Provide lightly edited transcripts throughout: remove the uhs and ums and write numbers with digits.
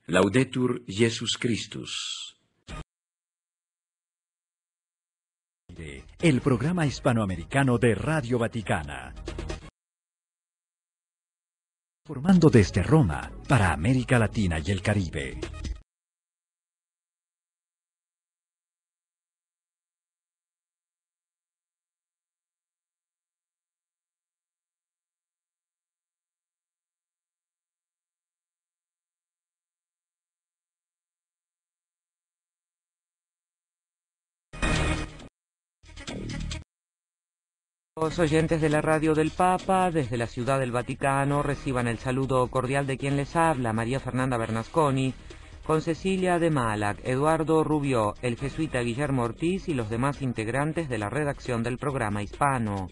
Laudetur Jesus Christus. El programa hispanoamericano de Radio Vaticana. Formando desde Roma para América Latina y el Caribe. Los oyentes de la radio del Papa, desde la Ciudad del Vaticano, reciban el saludo cordial de quien les habla, María Fernanda Bernasconi, con Cecilia de Malac, Eduardo Rubió, el jesuita Guillermo Ortiz y los demás integrantes de la redacción del programa hispano.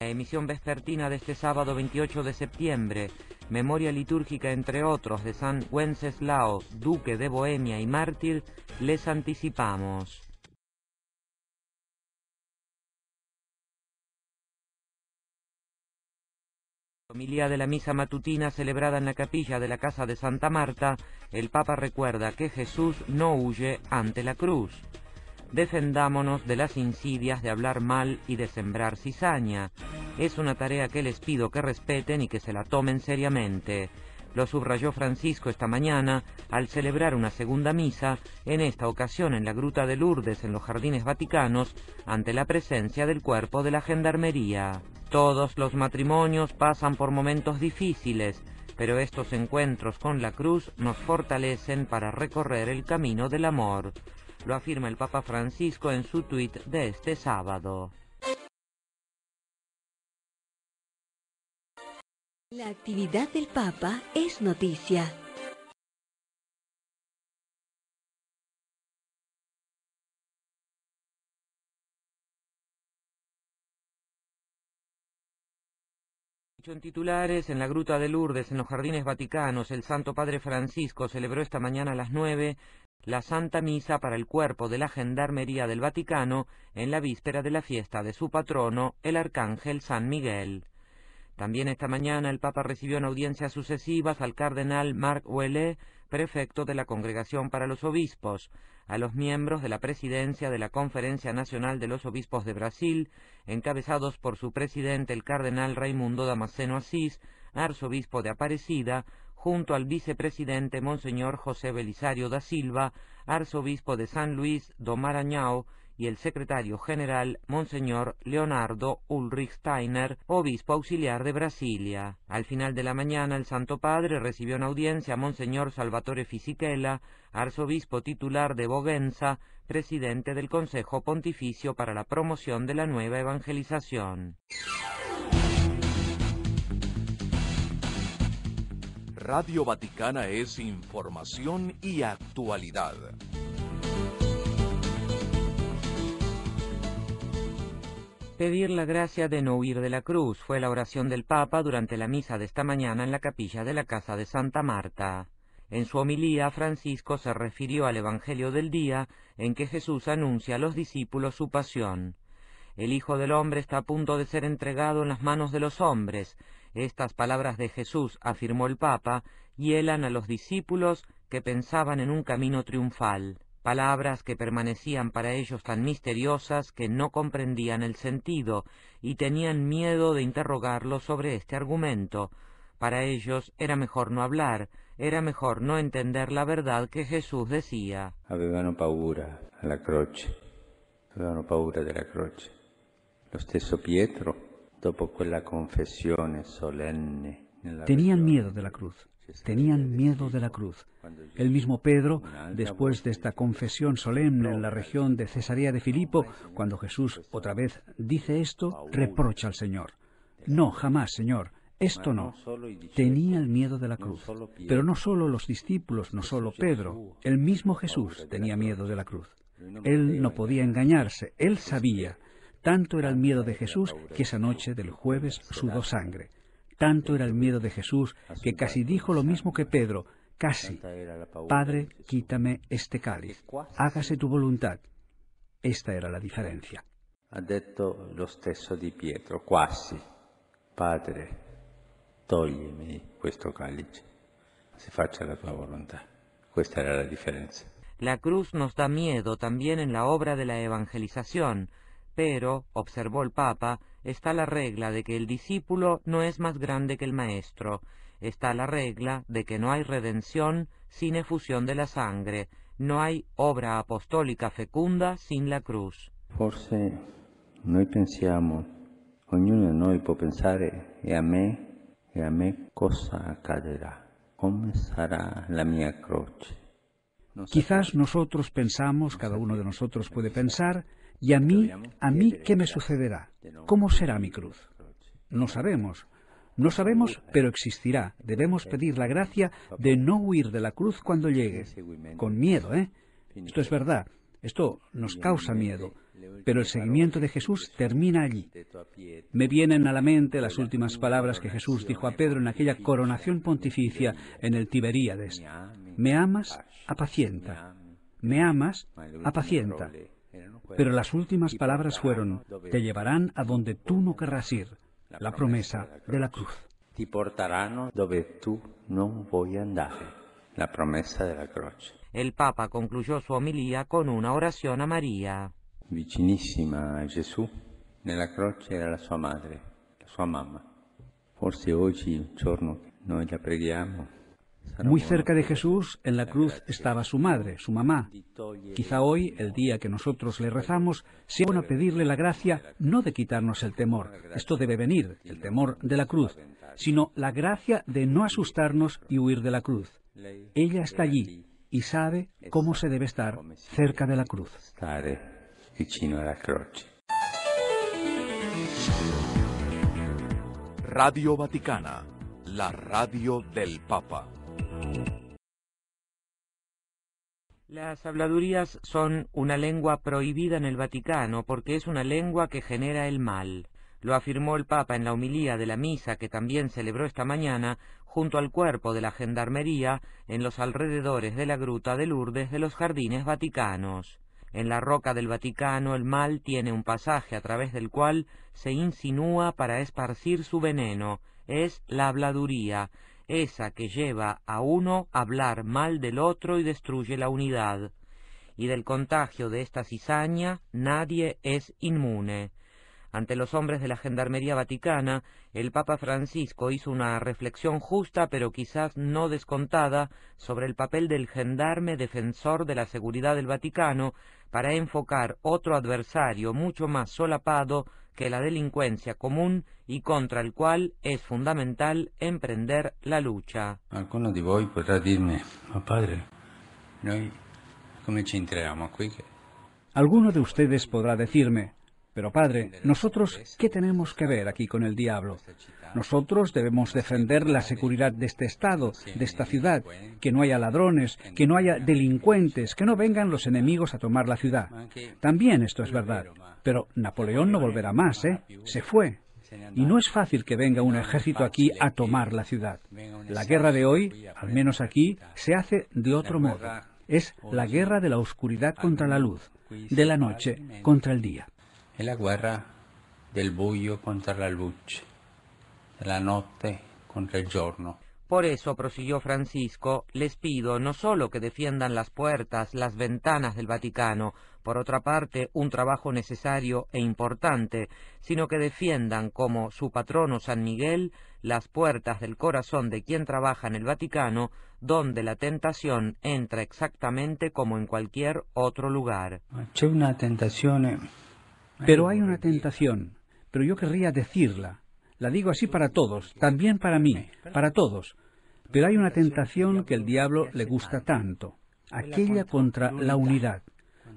La emisión vespertina de este sábado 28 de septiembre, memoria litúrgica entre otros de San Wenceslao, duque de Bohemia y mártir, les anticipamos. Homilía de la misa matutina celebrada en la capilla de la Casa de Santa Marta, el Papa recuerda que Jesús no huye ante la cruz. Defendámonos de las insidias de hablar mal y de sembrar cizaña. Es una tarea que les pido que respeten y que se la tomen seriamente. Lo subrayó Francisco esta mañana al celebrar una segunda misa, en esta ocasión en la Gruta de Lourdes en los Jardines Vaticanos, ante la presencia del cuerpo de la Gendarmería. Todos los matrimonios pasan por momentos difíciles, pero estos encuentros con la cruz nos fortalecen para recorrer el camino del amor. Lo afirma el Papa Francisco en su tuit de este sábado. La actividad del Papa es noticia. En titulares, en la Gruta de Lourdes, en los Jardines Vaticanos, el Santo Padre Francisco celebró esta mañana a las 9 la Santa Misa para el cuerpo de la Gendarmería del Vaticano en la víspera de la fiesta de su patrono, el Arcángel San Miguel. También esta mañana el Papa recibió en audiencias sucesivas al cardenal Marc Ouellet, prefecto de la Congregación para los Obispos, a los miembros de la presidencia de la Conferencia Nacional de los Obispos de Brasil, encabezados por su presidente el cardenal Raimundo Damasceno Assis, arzobispo de Aparecida, junto al vicepresidente Monseñor José Belisario da Silva, arzobispo de San Luis do Maranhão, y el secretario general, Monseñor Leonardo Ulrich Steiner, obispo auxiliar de Brasilia. Al final de la mañana, el Santo Padre recibió en audiencia a Monseñor Salvatore Fisichella, arzobispo titular de Bogenza, presidente del Consejo Pontificio para la Promoción de la Nueva Evangelización. Radio Vaticana es información y actualidad. Pedir la gracia de no huir de la cruz fue la oración del Papa durante la misa de esta mañana en la capilla de la Casa de Santa Marta. En su homilía, Francisco se refirió al Evangelio del día en que Jesús anuncia a los discípulos su pasión. El Hijo del Hombre está a punto de ser entregado en las manos de los hombres. Estas palabras de Jesús, afirmó el Papa, hielan a los discípulos que pensaban en un camino triunfal. Palabras que permanecían para ellos tan misteriosas que no comprendían el sentido y tenían miedo de interrogarlo sobre este argumento. Para ellos era mejor no hablar, era mejor no entender la verdad que Jesús decía. Avevano paura alla croce, avevano paura della croce. Lo stesso Pietro, dopo quella confessione solenne. Tenían miedo de la cruz. Tenían miedo de la cruz. El mismo Pedro, después de esta confesión solemne en la región de Cesarea de Filipo, cuando Jesús otra vez dice esto, reprocha al Señor. No, jamás, Señor, esto no. Tenía el miedo de la cruz. Pero no solo los discípulos, no solo Pedro, el mismo Jesús tenía miedo de la cruz. Él no podía engañarse, él sabía. Tanto era el miedo de Jesús que esa noche del jueves sudó sangre. Tanto era el miedo de Jesús que casi dijo lo mismo que Pedro, casi. Padre, quítame este cáliz, hágase tu voluntad. Esta era la diferencia. Ha detto lo stesso di Pietro, quasi. Padre, toglimi questo calice, si faccia la tua volontà. Questa era la differenza. La cruz nos da miedo también en la obra de la evangelización, pero, observó el Papa, está la regla de que el discípulo no es más grande que el maestro, está la regla de que no hay redención sin efusión de la sangre, no hay obra apostólica fecunda sin la cruz. Forse noi pensiamo, ognuno di noi può pensare, e a me cosa accadrà? Come sarà la mia croce? Quizás nosotros pensamos, cada uno de nosotros puede pensar, ¿y a mí qué me sucederá? ¿Cómo será mi cruz? No sabemos. No sabemos, pero existirá. Debemos pedir la gracia de no huir de la cruz cuando llegue. Con miedo, ¿eh? Esto es verdad. Esto nos causa miedo. Pero el seguimiento de Jesús termina allí. Me vienen a la mente las últimas palabras que Jesús dijo a Pedro en aquella coronación pontificia en el Tiberíades. ¿Me amas? Apacienta. ¿Me amas? Apacienta. Pero las últimas palabras fueron, te llevarán a donde tú no querrás ir. La promesa de la cruz. Ti porteranno dove tu non vuoi andare. La promesa de la croce. El Papa concluyó su homilía con una oración a María. Vicinissima a Gesù, nella croce era la sua madre, la sua mamma. Forse oggi, un giorno che noi la preghiamo, Muy cerca de Jesús, en la cruz, estaba su madre, su mamá. Quizá hoy, el día que nosotros le rezamos, sea bueno pedirle la gracia no de quitarnos el temor, esto debe venir, el temor de la cruz, sino la gracia de no asustarnos y huir de la cruz. Ella está allí y sabe cómo se debe estar cerca de la cruz. Stare vicino alla croce. Radio Vaticana, la radio del Papa. Las habladurías son una lengua prohibida en el Vaticano porque es una lengua que genera el mal. Lo afirmó el Papa en la homilía de la misa que también celebró esta mañana junto al cuerpo de la Gendarmería en los alrededores de la Gruta de Lourdes de los Jardines Vaticanos. En la roca del Vaticano el mal tiene un pasaje a través del cual se insinúa para esparcir su veneno. Es la habladuría, esa que lleva a uno a hablar mal del otro y destruye la unidad. Y del contagio de esta cizaña nadie es inmune. Ante los hombres de la Gendarmería Vaticana, el Papa Francisco hizo una reflexión justa pero quizás no descontada sobre el papel del gendarme defensor de la seguridad del Vaticano para enfocar otro adversario mucho más solapado que la delincuencia común y contra el cual es fundamental emprender la lucha. Alguno di voi potrà dirmi, ma padre, noi come ci entriamo qui? Alguno de ustedes podrá decirme, pero padre, ¿nosotros qué tenemos que ver aquí con el diablo? Nosotros debemos defender la seguridad de este Estado, de esta ciudad, que no haya ladrones, que no haya delincuentes, que no vengan los enemigos a tomar la ciudad. También esto es verdad, pero Napoleón no volverá más, ¿eh? Se fue. Y no es fácil que venga un ejército aquí a tomar la ciudad. La guerra de hoy, al menos aquí, se hace de otro modo. Es la guerra de la oscuridad contra la luz, de la noche contra el día. Es la guerra del buio contra la luce, de la notte contra el giorno. Por eso, prosiguió Francisco, les pido no solo que defiendan las puertas, las ventanas del Vaticano, por otra parte un trabajo necesario e importante, sino que defiendan como su patrono San Miguel las puertas del corazón de quien trabaja en el Vaticano, donde la tentación entra exactamente como en cualquier otro lugar. C'è una tentazione. Pero hay una tentación, pero yo querría decirla. La digo así para todos, también para mí, para todos. Pero hay una tentación que el diablo le gusta tanto, aquella contra la unidad,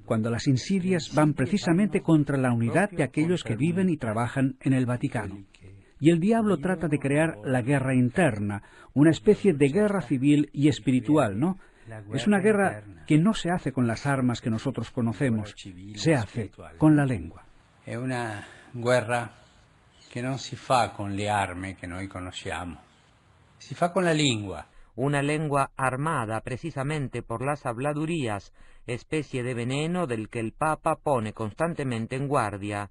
cuando las insidias van precisamente contra la unidad de aquellos que viven y trabajan en el Vaticano. Y el diablo trata de crear la guerra interna, una especie de guerra civil y espiritual, ¿no? Es una guerra que no se hace con las armas que nosotros conocemos, se hace con la lengua. È una guerra che non si fa con le armi che noi conosciamo, si fa con la lingua. Una lengua armada precisamente por las habladurías, especie de veneno del que el Papa pone constantemente en guardia.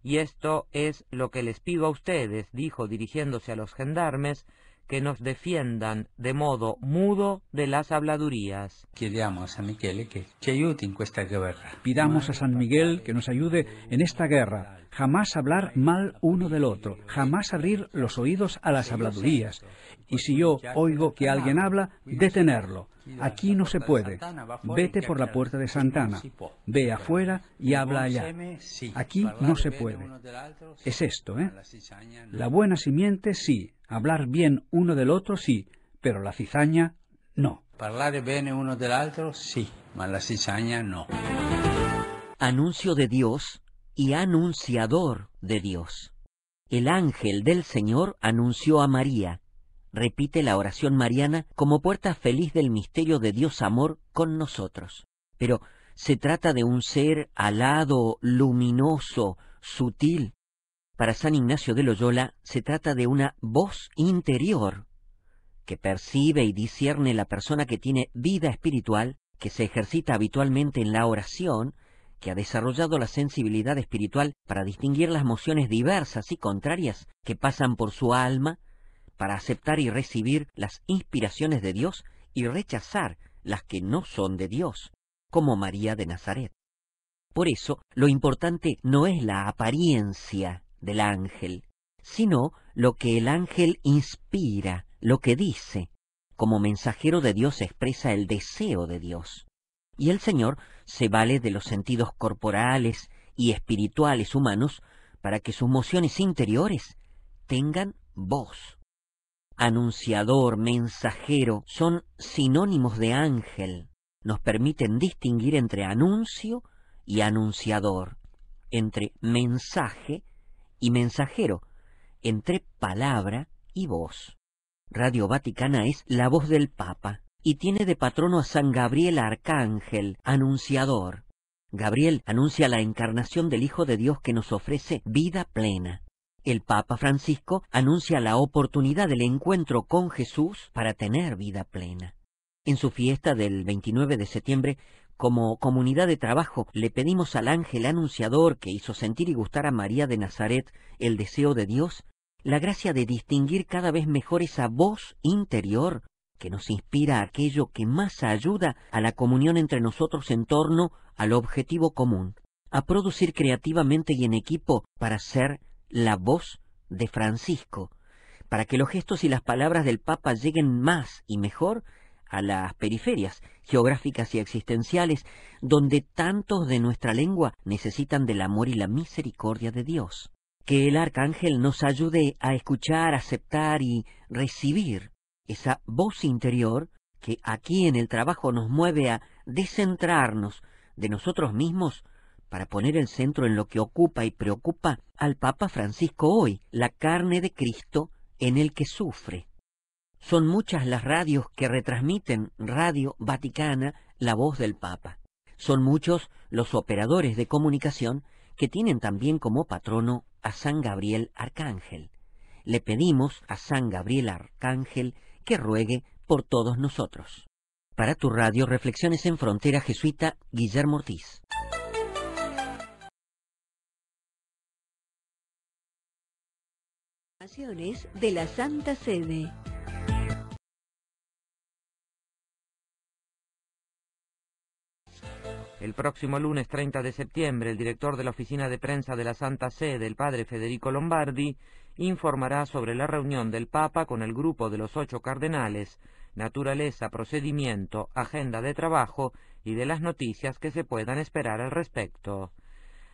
Y esto es lo que les pido a ustedes, dijo dirigiéndose a los gendarmes, que nos defiendan de modo mudo de las habladurías. Chiediamo a San Michele che ci aiuti in questa guerra. Pidamos a San Miguel que nos ayude en esta guerra. Jamás hablar mal uno del otro, jamás abrir los oídos a las habladurías. Y si yo oigo que alguien habla, detenerlo. Aquí no se puede. Vete por la puerta de Santana. Ve afuera y habla allá. Aquí no se puede. Es esto, ¿eh? La buena simiente sí. Hablar bien uno del otro sí. Pero la cizaña no. Parlare bene uno dell'altro sí, ma la cizaña no. Anuncio de Dios y anunciador de Dios. El ángel del Señor anunció a María. Repite la oración mariana como puerta feliz del misterio de Dios amor con nosotros. Pero se trata de un ser alado, luminoso, sutil. Para San Ignacio de Loyola se trata de una voz interior que percibe y discierne la persona que tiene vida espiritual, que se ejercita habitualmente en la oración, que ha desarrollado la sensibilidad espiritual para distinguir las emociones diversas y contrarias que pasan por su alma, para aceptar y recibir las inspiraciones de Dios y rechazar las que no son de Dios, como María de Nazaret. Por eso, lo importante no es la apariencia del ángel, sino lo que el ángel inspira, lo que dice. Como mensajero de Dios expresa el deseo de Dios. Y el Señor se vale de los sentidos corporales y espirituales humanos para que sus mociones interiores tengan voz. Anunciador, mensajero, son sinónimos de ángel. Nos permiten distinguir entre anuncio y anunciador, entre mensaje y mensajero, entre palabra y voz. Radio Vaticana es la voz del Papa y tiene de patrono a San Gabriel Arcángel, anunciador. Gabriel anuncia la encarnación del Hijo de Dios que nos ofrece vida plena. El Papa Francisco anuncia la oportunidad del encuentro con Jesús para tener vida plena. En su fiesta del 29 de septiembre, como comunidad de trabajo, le pedimos al ángel anunciador que hizo sentir y gustar a María de Nazaret el deseo de Dios, la gracia de distinguir cada vez mejor esa voz interior que nos inspira aquello que más ayuda a la comunión entre nosotros en torno al objetivo común, a producir creativamente y en equipo para ser la voz de Francisco, para que los gestos y las palabras del Papa lleguen más y mejor a las periferias geográficas y existenciales, donde tantos de nuestra lengua necesitan del amor y la misericordia de Dios. Que el Arcángel nos ayude a escuchar, aceptar y recibir esa voz interior que aquí en el trabajo nos mueve a descentrarnos de nosotros mismos para poner el centro en lo que ocupa y preocupa al Papa Francisco hoy, la carne de Cristo en el que sufre. Son muchas las radios que retransmiten Radio Vaticana, la voz del Papa. Son muchos los operadores de comunicación que tienen también como patrono a San Gabriel Arcángel. Le pedimos a San Gabriel Arcángel que ruegue por todos nosotros. Para tu radio, Reflexiones en Frontera, jesuita Guillermo Ortiz. De la Santa Sede. El próximo lunes 30 de septiembre, el director de la Oficina de Prensa de la Santa Sede, el padre Federico Lombardi, informará sobre la reunión del Papa con el grupo de los 8 cardenales, naturaleza, procedimiento, agenda de trabajo y de las noticias que se puedan esperar al respecto.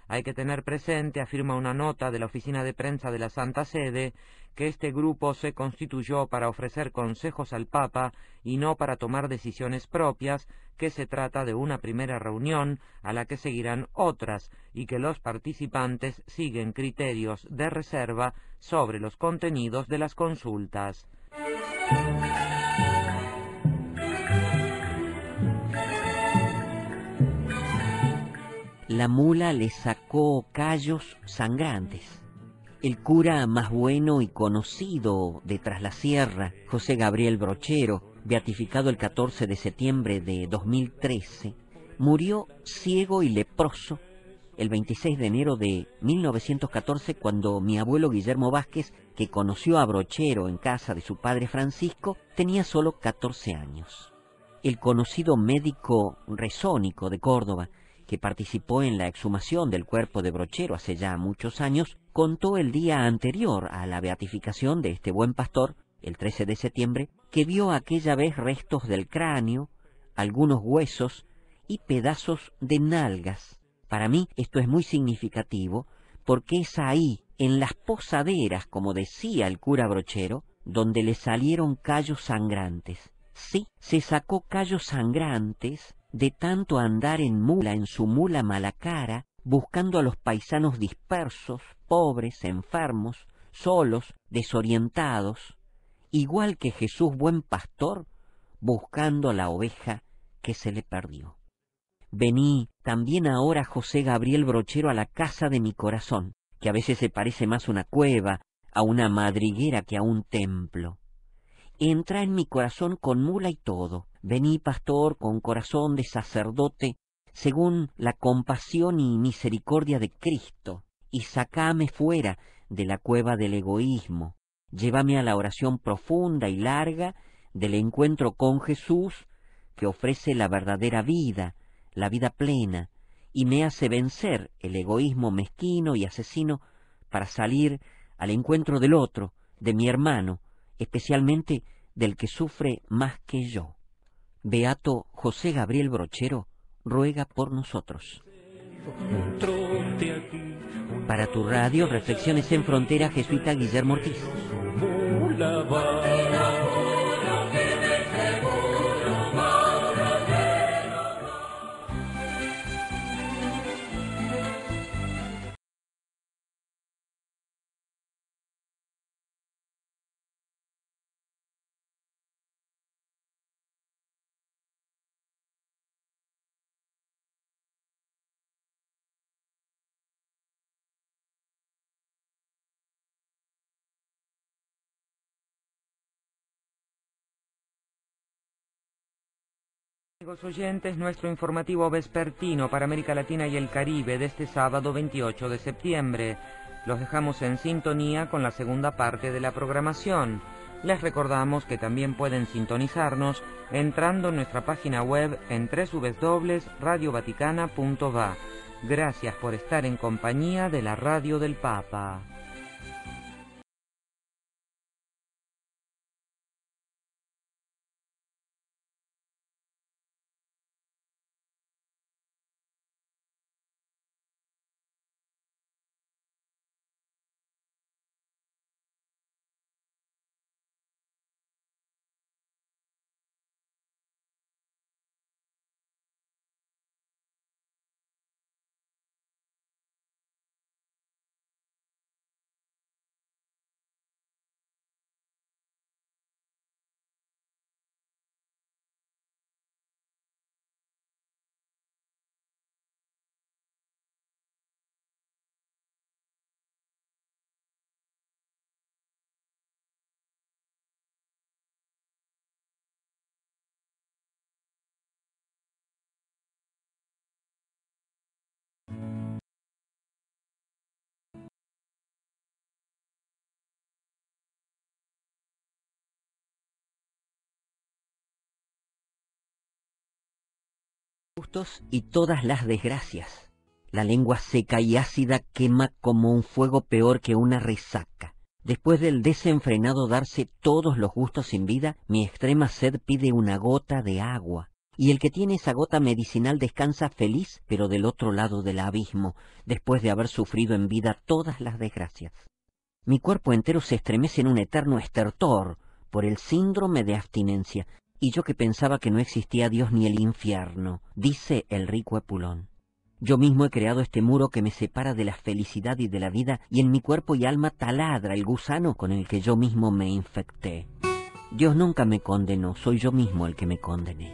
Hay que tener presente, afirma una nota de la Oficina de Prensa de la Santa Sede, que este grupo se constituyó para ofrecer consejos al Papa y no para tomar decisiones propias, que se trata de una primera reunión a la que seguirán otras y que los participantes siguen criterios de reserva sobre los contenidos de las consultas. La mula le sacó callos sangrantes. El cura más bueno y conocido de Traslasierra, José Gabriel Brochero, beatificado el 14 de septiembre de 2013, murió ciego y leproso el 26 de enero de 1914, cuando mi abuelo Guillermo Vázquez, que conoció a Brochero en casa de su padre Francisco, tenía solo 14 años. El conocido médico resónico de Córdoba, que participó en la exhumación del cuerpo de Brochero hace ya muchos años, contó el día anterior a la beatificación de este buen pastor, el 13 de septiembre, que vio aquella vez restos del cráneo, algunos huesos y pedazos de nalgas. Para mí esto es muy significativo porque es ahí, en las posaderas, como decía el cura Brochero, donde le salieron callos sangrantes. Sí, se sacó callos sangrantes de tanto andar en mula, en su mula Malacara, buscando a los paisanos dispersos, pobres, enfermos, solos, desorientados, igual que Jesús buen pastor, buscando la oveja que se le perdió. Vení también ahora, José Gabriel Brochero, a la casa de mi corazón, que a veces se parece más a una cueva, a una madriguera que a un templo. Entra en mi corazón con mula y todo. Vení, pastor, con corazón de sacerdote, según la compasión y misericordia de Cristo, y sacame fuera de la cueva del egoísmo. Llévame a la oración profunda y larga del encuentro con Jesús, que ofrece la verdadera vida, la vida plena, y me hace vencer el egoísmo mezquino y asesino para salir al encuentro del otro, de mi hermano, especialmente del que sufre más que yo. Beato José Gabriel Brochero, ruega por nosotros. Para tu radio, Reflexiones en Frontera, jesuita Guillermo Ortiz. Amigos oyentes, nuestro informativo vespertino para América Latina y el Caribe de este sábado 28 de septiembre. Los dejamos en sintonía con la segunda parte de la programación. Les recordamos que también pueden sintonizarnos entrando en nuestra página web en www.radiovaticana.va. Gracias por estar en compañía de la Radio del Papa. Y todas las desgracias. La lengua seca y ácida quema como un fuego peor que una resaca. Después del desenfrenado darse todos los gustos sin vida, mi extrema sed pide una gota de agua. Y el que tiene esa gota medicinal descansa feliz, pero del otro lado del abismo, después de haber sufrido en vida todas las desgracias. Mi cuerpo entero se estremece en un eterno estertor por el síndrome de abstinencia. Y yo que pensaba que no existía Dios ni el infierno, dice el rico Epulón. Yo mismo he creado este muro que me separa de la felicidad y de la vida, y en mi cuerpo y alma taladra el gusano con el que yo mismo me infecté. Dios nunca me condenó, soy yo mismo el que me condené.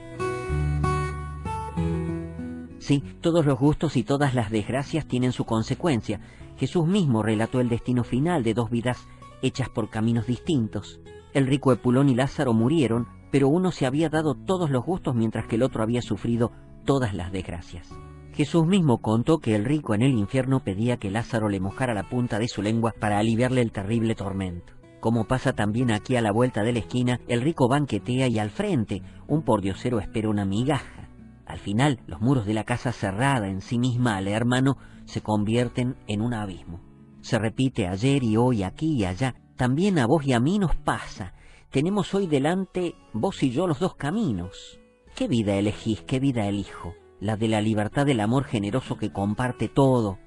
Sí, todos los gustos y todas las desgracias tienen su consecuencia. Jesús mismo relató el destino final de dos vidas hechas por caminos distintos. El rico Epulón y Lázaro murieron, pero uno se había dado todos los gustos mientras que el otro había sufrido todas las desgracias. Jesús mismo contó que el rico en el infierno pedía que Lázaro le mojara la punta de su lengua para aliviarle el terrible tormento. Como pasa también aquí a la vuelta de la esquina, el rico banquetea y al frente un pordiosero espera una migaja. Al final, los muros de la casa cerrada en sí misma al hermano se convierten en un abismo. Se repite ayer y hoy, aquí y allá. También a vos y a mí nos pasa. Tenemos hoy delante, vos y yo, los dos caminos. ¿Qué vida elegís? ¿Qué vida elijo? ¿La de la libertad del amor generoso que comparte todo?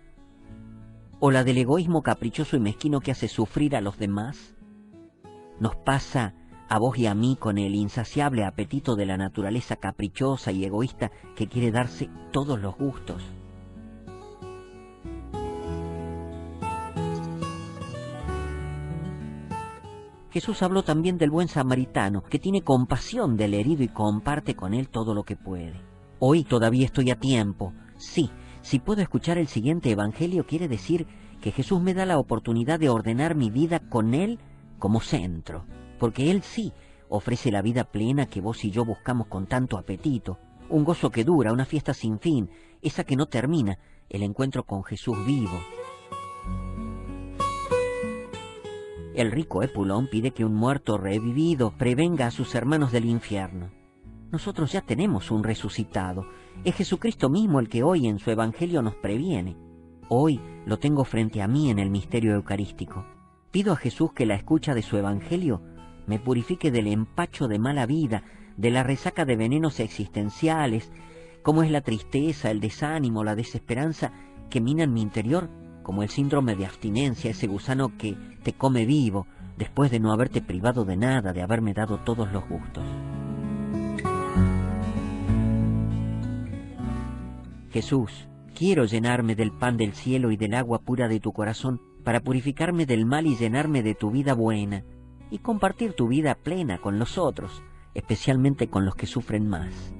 ¿O la del egoísmo caprichoso y mezquino que hace sufrir a los demás? Nos pasa a vos y a mí con el insaciable apetito de la naturaleza caprichosa y egoísta que quiere darse todos los gustos. Jesús habló también del buen samaritano, que tiene compasión del herido y comparte con él todo lo que puede. Hoy todavía estoy a tiempo. Sí, si puedo escuchar el siguiente evangelio, quiere decir que Jesús me da la oportunidad de ordenar mi vida con Él como centro, porque Él sí ofrece la vida plena que vos y yo buscamos con tanto apetito, un gozo que dura, una fiesta sin fin, esa que no termina, el encuentro con Jesús vivo. El rico Epulón pide que un muerto revivido prevenga a sus hermanos del infierno. Nosotros ya tenemos un resucitado. Es Jesucristo mismo el que hoy en su evangelio nos previene. Hoy lo tengo frente a mí en el misterio eucarístico. Pido a Jesús que la escucha de su evangelio me purifique del empacho de mala vida, de la resaca de venenos existenciales, como es la tristeza, el desánimo, la desesperanza que minan mi interior, como el síndrome de abstinencia, ese gusano que te come vivo después de no haberte privado de nada, de haberme dado todos los gustos. Jesús, quiero llenarme del pan del cielo y del agua pura de tu corazón para purificarme del mal y llenarme de tu vida buena y compartir tu vida plena con los otros, especialmente con los que sufren más.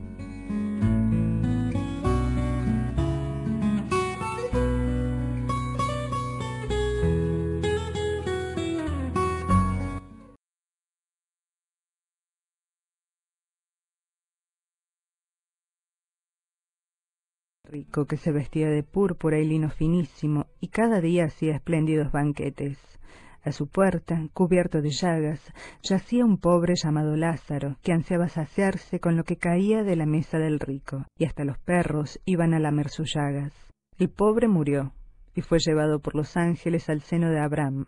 Rico que se vestía de púrpura y lino finísimo, y cada día hacía espléndidos banquetes. A su puerta, cubierto de llagas, yacía un pobre llamado Lázaro, que ansiaba saciarse con lo que caía de la mesa del rico, y hasta los perros iban a lamer sus llagas. El pobre murió, y fue llevado por los ángeles al seno de Abraham.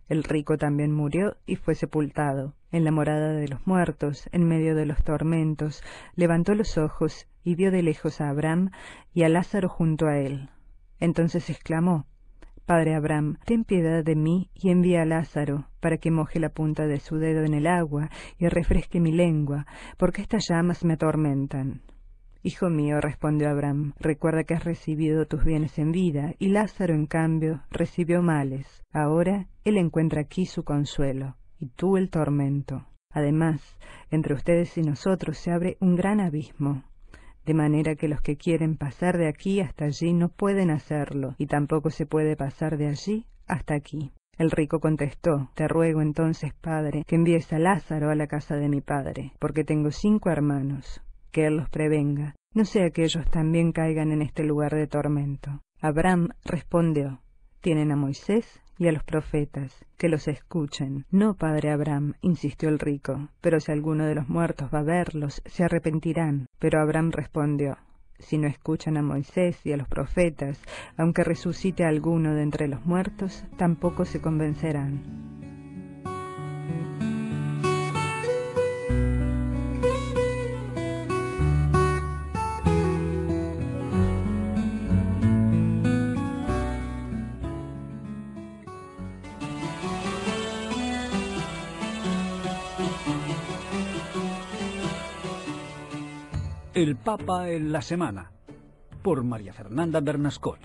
El rico también murió y fue sepultado. En la morada de los muertos, en medio de los tormentos, levantó los ojos y vio de lejos a Abraham y a Lázaro junto a él. Entonces exclamó: «Padre Abraham, ten piedad de mí y envía a Lázaro, para que moje la punta de su dedo en el agua y refresque mi lengua, porque estas llamas me atormentan». «Hijo mío», respondió Abraham, «recuerda que has recibido tus bienes en vida, y Lázaro, en cambio, recibió males. Ahora él encuentra aquí su consuelo, y tú el tormento. Además, entre ustedes y nosotros se abre un gran abismo, de manera que los que quieren pasar de aquí hasta allí no pueden hacerlo, y tampoco se puede pasar de allí hasta aquí». El rico contestó: «Te ruego entonces, padre, que envíes a Lázaro a la casa de mi padre, porque tengo 5 hermanos. Que él los prevenga, no sea que ellos también caigan en este lugar de tormento». Abraham respondió: «Tienen a Moisés y a los profetas, que los escuchen». «No, padre Abraham», insistió el rico, «pero si alguno de los muertos va a verlos, se arrepentirán». Pero Abraham respondió: «Si no escuchan a Moisés y a los profetas, aunque resucite alguno de entre los muertos, tampoco se convencerán». El Papa en la Semana, por María Fernanda Bernasconi.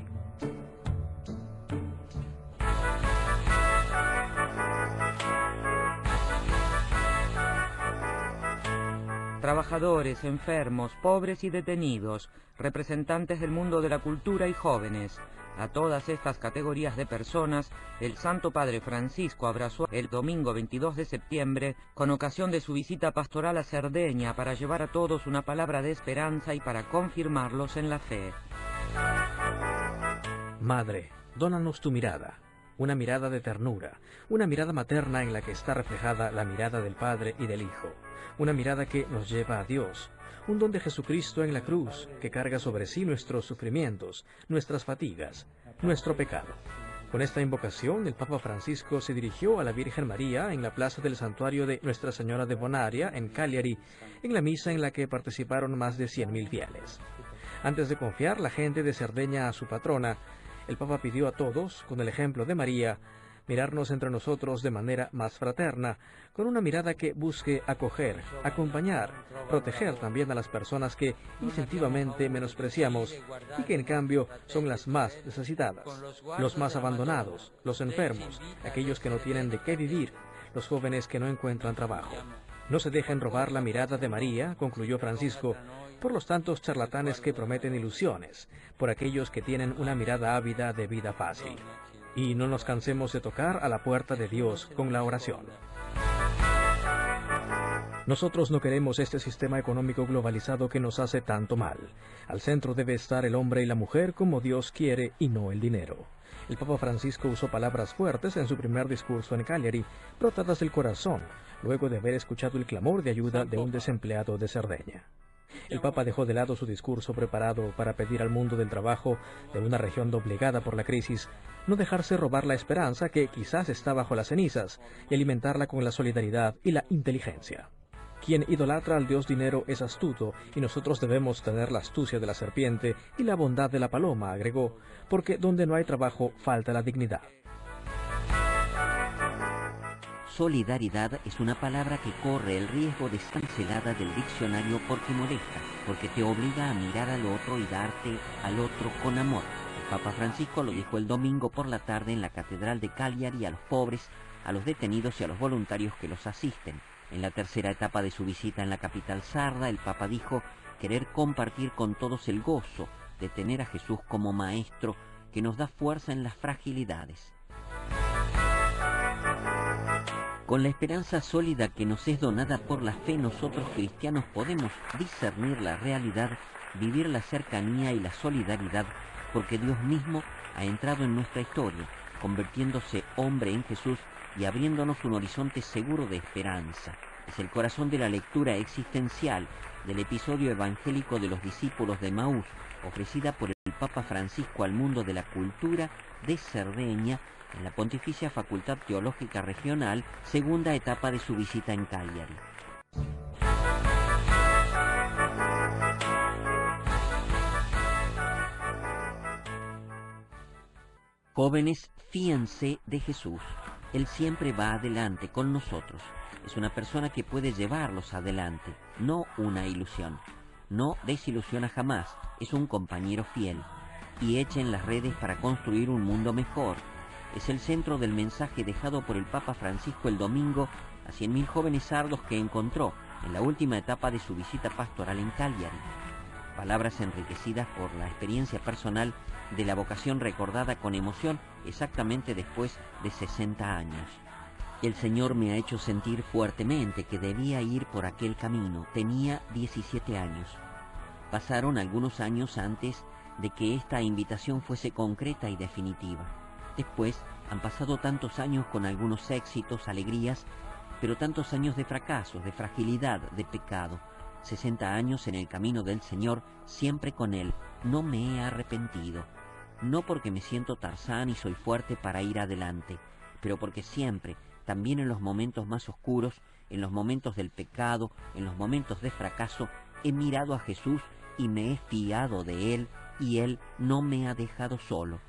Trabajadores, enfermos, pobres y detenidos, representantes del mundo de la cultura y jóvenes. A todas estas categorías de personas, el Santo Padre Francisco abrazó el domingo 22 de septiembre con ocasión de su visita pastoral a Cerdeña para llevar a todos una palabra de esperanza y para confirmarlos en la fe. Madre, dónanos tu mirada, una mirada de ternura, una mirada materna en la que está reflejada la mirada del Padre y del Hijo, una mirada que nos lleva a Dios, un don de Jesucristo en la cruz, que carga sobre sí nuestros sufrimientos, nuestras fatigas, nuestro pecado. Con esta invocación, el Papa Francisco se dirigió a la Virgen María en la plaza del santuario de Nuestra Señora de Bonaria, en Cagliari, en la misa en la que participaron más de 100.000 fieles. Antes de confiar la gente de Cerdeña a su patrona, el Papa pidió a todos, con el ejemplo de María, mirarnos entre nosotros de manera más fraterna, con una mirada que busque acoger, acompañar, proteger también a las personas que instintivamente menospreciamos y que en cambio son las más necesitadas, los más abandonados, los enfermos, aquellos que no tienen de qué vivir, los jóvenes que no encuentran trabajo. No se dejen robar la mirada de María, concluyó Francisco, por los tantos charlatanes que prometen ilusiones, por aquellos que tienen una mirada ávida de vida fácil. Y no nos cansemos de tocar a la puerta de Dios con la oración. Nosotros no queremos este sistema económico globalizado que nos hace tanto mal. Al centro debe estar el hombre y la mujer como Dios quiere y no el dinero. El Papa Francisco usó palabras fuertes en su primer discurso en Cagliari, brotadas del corazón, luego de haber escuchado el clamor de ayuda de un desempleado de Cerdeña. El Papa dejó de lado su discurso preparado para pedir al mundo del trabajo de una región doblegada por la crisis no dejarse robar la esperanza que quizás está bajo las cenizas y alimentarla con la solidaridad y la inteligencia. Quien idolatra al dios dinero es astuto y nosotros debemos tener la astucia de la serpiente y la bondad de la paloma, agregó, porque donde no hay trabajo falta la dignidad. Solidaridad es una palabra que corre el riesgo de ser cancelada del diccionario porque molesta, porque te obliga a mirar al otro y darte al otro con amor. El Papa Francisco lo dijo el domingo por la tarde en la Catedral de Cagliari a los pobres, a los detenidos y a los voluntarios que los asisten. En la tercera etapa de su visita en la capital sarda, el Papa dijo querer compartir con todos el gozo de tener a Jesús como maestro que nos da fuerza en las fragilidades. Con la esperanza sólida que nos es donada por la fe, nosotros cristianos podemos discernir la realidad, vivir la cercanía y la solidaridad, porque Dios mismo ha entrado en nuestra historia, convirtiéndose hombre en Jesús y abriéndonos un horizonte seguro de esperanza. Es el corazón de la lectura existencial del episodio evangélico de los discípulos de Emaús, ofrecida por el Papa Francisco al mundo de la cultura de Cerdeña, en la Pontificia Facultad Teológica Regional, segunda etapa de su visita en Cagliari. Jóvenes, fíense de Jesús. Él siempre va adelante con nosotros. Es una persona que puede llevarlos adelante, no una ilusión. No desilusiona jamás, es un compañero fiel. Y echen las redes para construir un mundo mejor. Es el centro del mensaje dejado por el Papa Francisco el domingo a 100.000 jóvenes sardos que encontró en la última etapa de su visita pastoral en Cagliari. Palabras enriquecidas por la experiencia personal de la vocación recordada con emoción exactamente después de 60 años. El Señor me ha hecho sentir fuertemente que debía ir por aquel camino. Tenía 17 años. Pasaron algunos años antes de que esta invitación fuese concreta y definitiva. Después han pasado tantos años con algunos éxitos, alegrías, pero tantos años de fracasos, de fragilidad, de pecado. 60 años en el camino del Señor, siempre con Él. No me he arrepentido. No porque me siento Tarzán y soy fuerte para ir adelante, pero porque siempre, también en los momentos más oscuros, en los momentos del pecado, en los momentos de fracaso, he mirado a Jesús y me he fiado de Él, y Él no me ha dejado solo.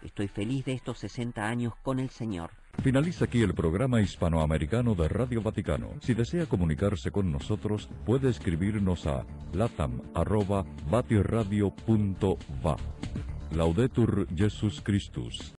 Estoy feliz de estos 60 años con el Señor. Finaliza aquí el programa hispanoamericano de Radio Vaticano. Si desea comunicarse con nosotros, puede escribirnos a latam@vatiradio.va. Laudetur Jesus Christus.